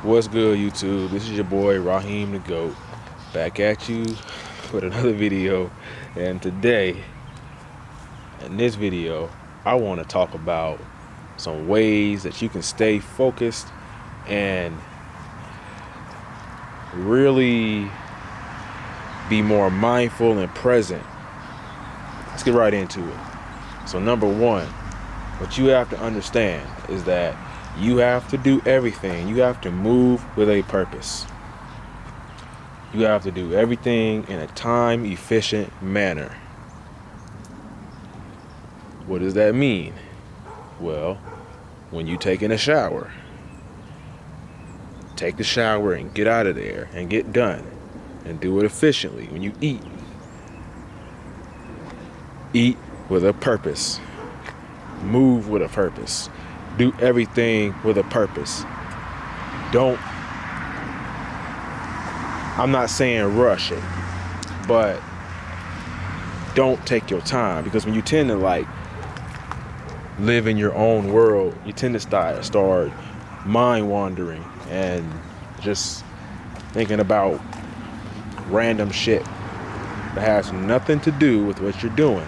What's good, YouTube? This is your boy Raheem the Goat, back at you with another video. And today, in this video, I want to talk about some ways that you can stay focused and really be more mindful and present. Let's get right into it. So number one, what you have to understand is that you have to do everything. You have to move with a purpose. You have to do everything in a time-efficient manner. What does that mean? Well, when you take in a shower, take the shower and get out of there and get done and do it efficiently. When you eat with a purpose. Move with a purpose. Do everything with a purpose. I'm not saying rush it, but don't take your time, because when you tend to live in your own world, you tend to start mind wandering and just thinking about random shit that has nothing to do with what you're doing.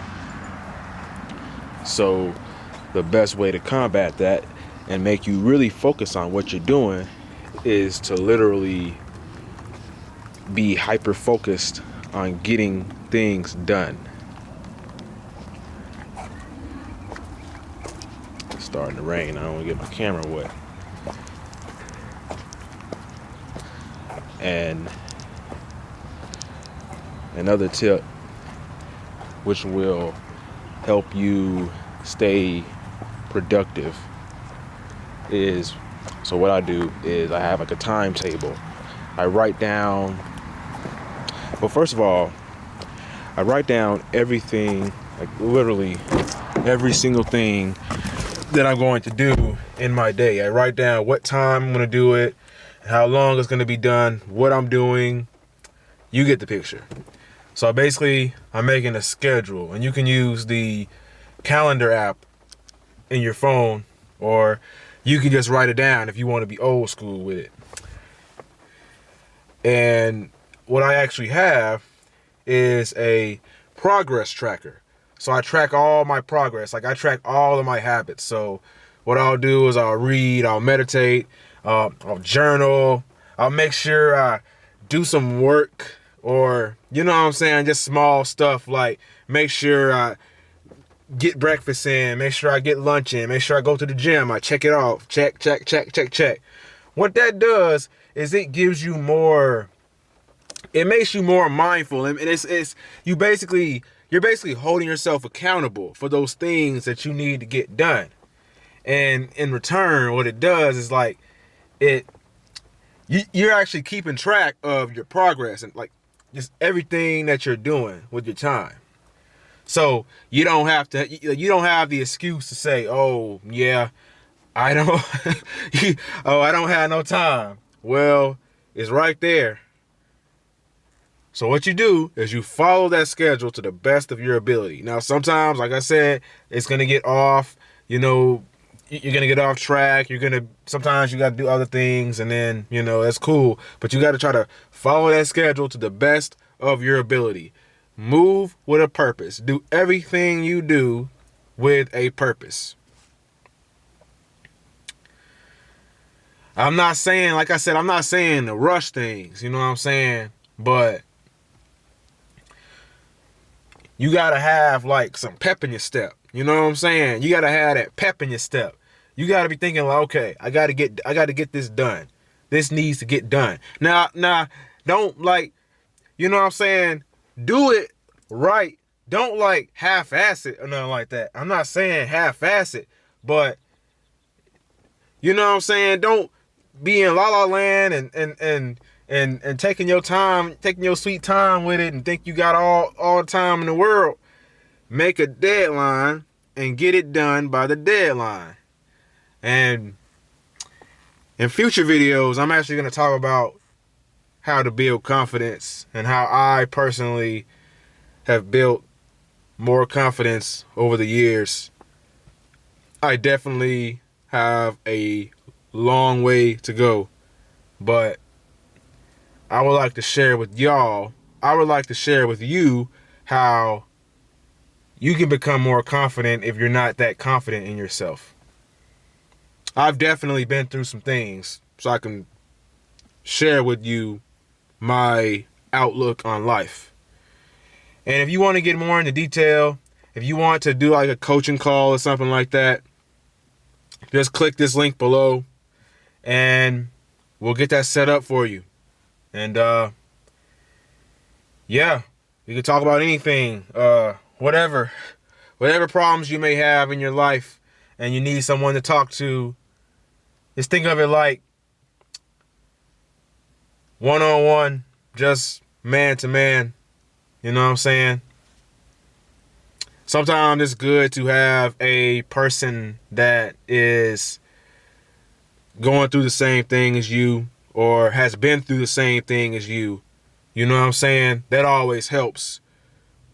So the best way to combat that and make you really focus on what you're doing is to literally be hyper focused on getting things done. It's starting to rain. I don't want to get my camera wet. And another tip which will help you stay productive is, so what I do is I have a timetable. I write down, well, first of all, I write down everything, literally every single thing that I'm going to do in my day. I write down what time I'm going to do it, how long it's going to be done, what I'm doing. You get the picture. So basically, I'm making a schedule, and you can use the calendar app in your phone, or you can just write it down if you want to be old school with it. And what I actually have is a progress tracker. So I track all my progress. I track all of my habits. So what I'll do is I'll read, I'll meditate, I'll journal, I'll make sure I do some work, or, you know what I'm saying, just small stuff like make sure I get breakfast in, make sure I get lunch in, make sure I go to the gym, I check it off, check. What that does is it gives you more, it makes you more mindful, and you're basically holding yourself accountable for those things that you need to get done. And in return, what it does is you're actually keeping track of your progress and just everything that you're doing with your time. So you don't have the excuse to say, oh yeah, I don't I don't have no time. Well, it's right there. So what you do is you follow that schedule to the best of your ability. Now, sometimes, like I said, it's going to get off, you're going to get off track. Sometimes you got to do other things, and then, that's cool. But you got to try to follow that schedule to the best of your ability. Move with a purpose. Do everything you do with a purpose. I'm not saying, like I said, I'm not saying to rush things, you know what I'm saying? But you got to have some pep in your step. You know what I'm saying? You got to have that pep in your step. You got to be thinking okay, I got to get this done. This needs to get done. Now, don't you know what I'm saying? Do it right. Don't half-ass it or nothing like that. I'm not saying half-ass it, but you know what I'm saying? Don't be in la la land and taking your time, taking your sweet time with it and think you got all the time in the world. Make a deadline and get it done by the deadline. And in future videos, I'm actually going to talk about how to build confidence and how I personally have built more confidence over the years. I definitely have a long way to go But I would like to share with y'all, I would like to share with you how you can become more confident if you're not that confident in yourself. I've definitely been through some things, so I can share with you my outlook on life. And if you want to get more into detail, if you want to do like a coaching call or something like that, just click this link below and we'll get that set up for you. And yeah, you can talk about anything, whatever problems you may have in your life and you need someone to talk to. Just think of it like one-on-one, just man to man. You know what I'm saying? Sometimes it's good to have a person that is going through the same thing as you or has been through the same thing as you. You know what I'm saying? That always helps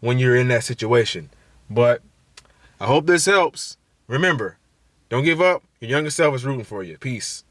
when you're in that situation. But I hope this helps. Remember, don't give up. Your younger self is rooting for you. Peace.